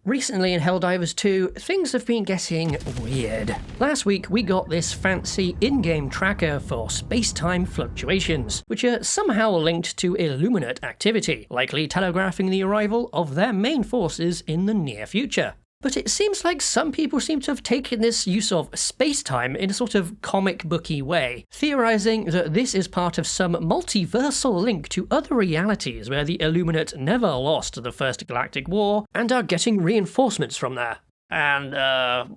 Recently in Helldivers 2, things have been getting weird. Last week we got this fancy in-game tracker for spacetime fluctuations, which are somehow linked to Illuminate activity, likely telegraphing the arrival of their main forces in the near future. But it seems like some people seem to have taken this use of spacetime in a sort of comic booky way, theorizing that this is part of some multiversal link to other realities where the Illuminate never lost the First Galactic War and are getting reinforcements from there. And,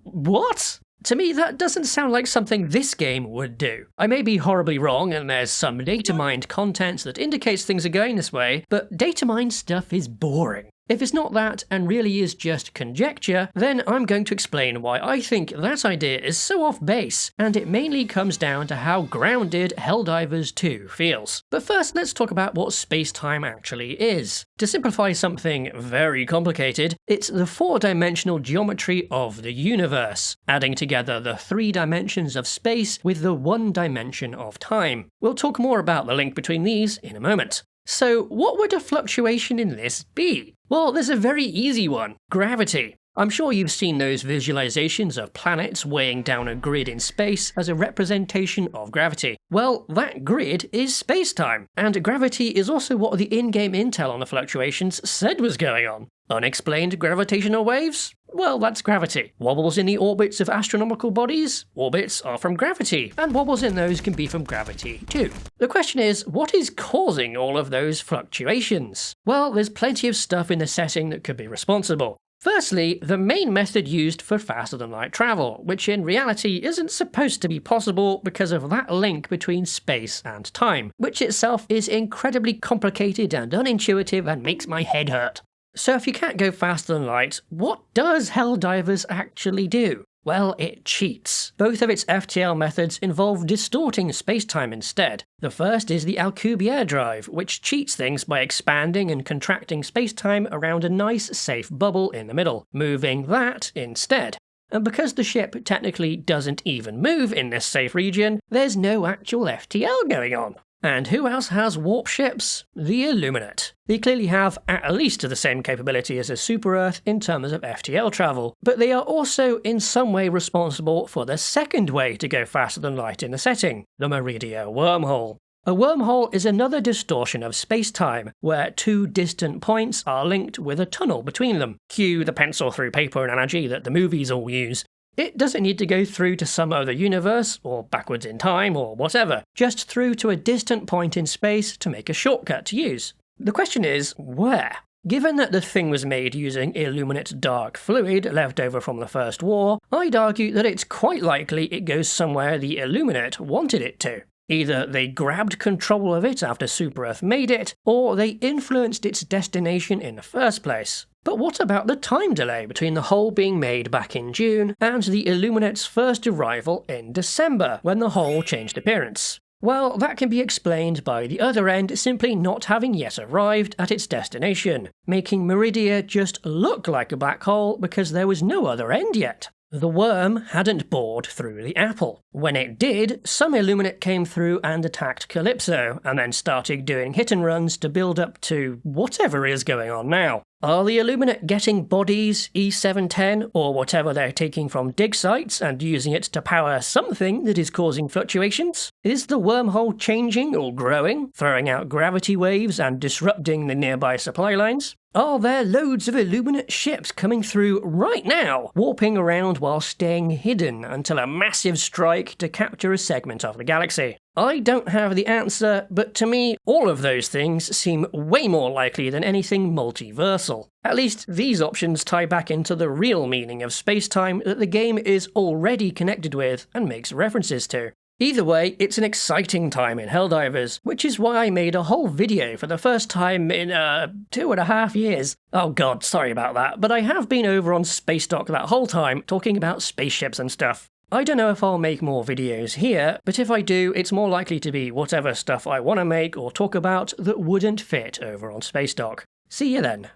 what? To me, that doesn't sound like something this game would do. I may be horribly wrong, and there's some data mined content that indicates things are going this way, but data mined stuff is boring. If it's not that, and really is just conjecture, then I'm going to explain why I think that idea is so off base, and it mainly comes down to how grounded Helldivers 2 feels. But first, let's talk about what spacetime actually is. To simplify something very complicated, it's the four-dimensional geometry of the universe, adding together the 3 dimensions of space with the 1 dimension of time. We'll talk more about the link between these in a moment. So what would a fluctuation in this be? Well, there's a very easy one: gravity. I'm sure you've seen those visualizations of planets weighing down a grid in space as a representation of gravity. Well, that grid is spacetime, and gravity is also what the in-game intel on the fluctuations said was going on. Unexplained gravitational waves? Well, that's gravity. Wobbles in the orbits of astronomical bodies? Orbits are from gravity, and wobbles in those can be from gravity too. The question is, what is causing all of those fluctuations? Well, there's plenty of stuff in the setting that could be responsible. Firstly, the main method used for faster-than-light travel, which in reality isn't supposed to be possible because of that link between space and time, which itself is incredibly complicated and unintuitive and makes my head hurt. So if you can't go faster than light, what does Helldivers actually do? Well, it cheats. Both of its FTL methods involve distorting spacetime instead. The first is the Alcubierre drive, which cheats things by expanding and contracting spacetime around a nice, safe bubble in the middle, moving that instead. And because the ship technically doesn't even move in this safe region, there's no actual FTL going on. And who else has warp ships? The Illuminate. They clearly have at least the same capability as a super-Earth in terms of FTL travel, but they are also in some way responsible for the second way to go faster than light in the setting, the Meridia wormhole. A wormhole is another distortion of spacetime, where 2 distant points are linked with a tunnel between them. Cue the pencil through paper analogy that the movies all use. It doesn't need to go through to some other universe, or backwards in time, or whatever, just through to a distant point in space to make a shortcut to use. The question is, where? Given that the thing was made using Illuminate dark fluid left over from the First War, I'd argue that it's quite likely it goes somewhere the Illuminate wanted it to. Either they grabbed control of it after Super-Earth made it, or they influenced its destination in the first place. But what about the time delay between the hole being made back in June and the Illuminate's first arrival in December, when the hole changed appearance? Well, that can be explained by the other end simply not having yet arrived at its destination, making Meridia just look like a black hole because there was no other end yet. The worm hadn't bored through the apple. When it did, some Illuminate came through and attacked Calypso, and then started doing hit and runs to build up to whatever is going on now. Are the Illuminate getting bodies, E710, or whatever they're taking from dig sites and using it to power something that is causing fluctuations? Is the wormhole changing or growing, throwing out gravity waves and disrupting the nearby supply lines? Are there loads of Illuminate ships coming through right now, warping around while staying hidden until a massive strike to capture a segment of the galaxy? I don't have the answer, but to me, all of those things seem way more likely than anything multiversal. At least these options tie back into the real meaning of spacetime that the game is already connected with and makes references to. Either way, it's an exciting time in Helldivers, which is why I made a whole video for the first time in, 2.5 years. Oh god, sorry about that, but I have been over on Space Dock that whole time talking about spaceships and stuff. I don't know if I'll make more videos here, but if I do, it's more likely to be whatever stuff I want to make or talk about that wouldn't fit over on Space Dock. See you then.